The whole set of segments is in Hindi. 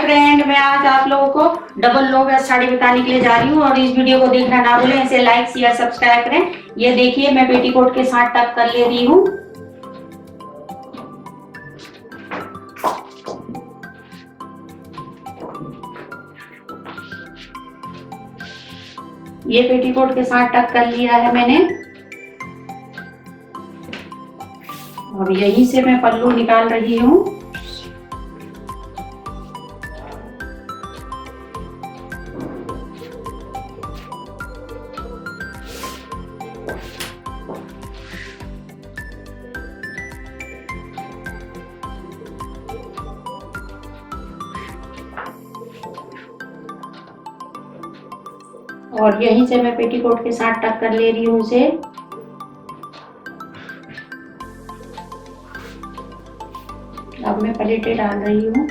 फ्रेंड, मैं आज आप लोगों को डबल लो वेस्ट साड़ी बताने के लिए जा रही हूँ और इस वीडियो को देखना ना भूलें। इसे लाइक शेयर सब्सक्राइब करें। ये देखिए मैं पेटीकोट के साथ टक कर ले रही हूँ। ये पेटीकोट के साथ टक कर लिया है मैंने। और यहीं से मैं पल्लू निकाल रही हूँ। और यहीं से मैं पेटीकोट के साथ टक कर ले रही हूँ उसे। अब मैं पलेटें डाल रही हूँ।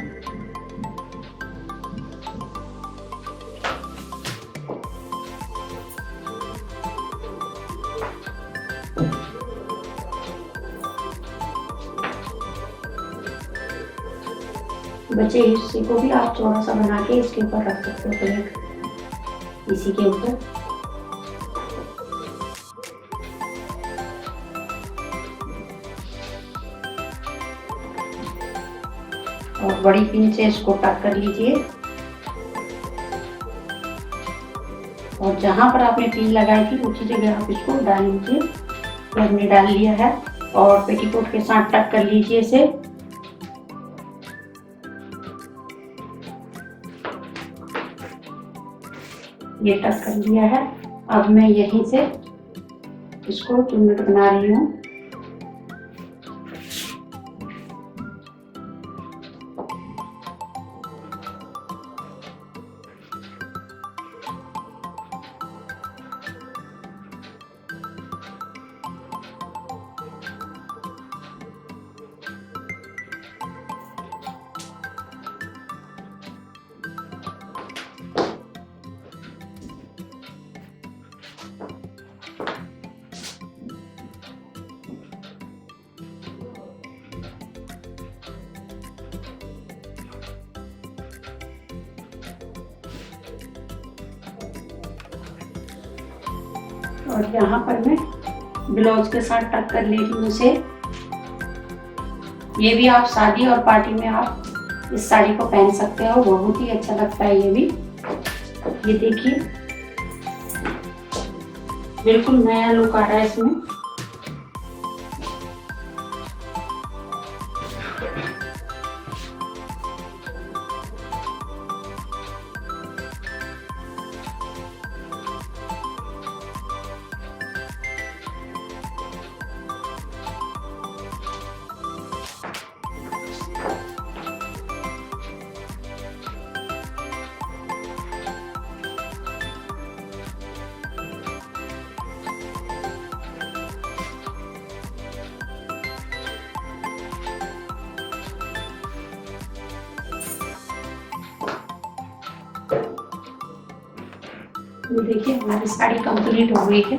बचे हिस्से को भी आप थोड़ा सा बना के इसके ऊपर रख सकते हो, प्लेट इसी के ऊपर। और बड़ी पिन से इसको टक कर लीजिए। और जहां पर आपने पिन लगाई थी उसी जगह आप इसको डाल लीजिए। तो हमने डाल लिया है और पेटीकोट के साथ टक कर लीजिए इसे। ये टक कर लिया है। अब मैं यहीं से इसको चुन्नट बना रही हूँ। और यहाँ पर मैं ब्लाउज के साथ टक कर ले रही हूँ उसे। ये भी आप शादी और पार्टी में आप इस साड़ी को पहन सकते हो, बहुत ही अच्छा लगता है ये भी। ये देखिए बिल्कुल नया लुक आ रहा है इसमें। ये देखिए हमारी साड़ी कंप्लीट हो गई है।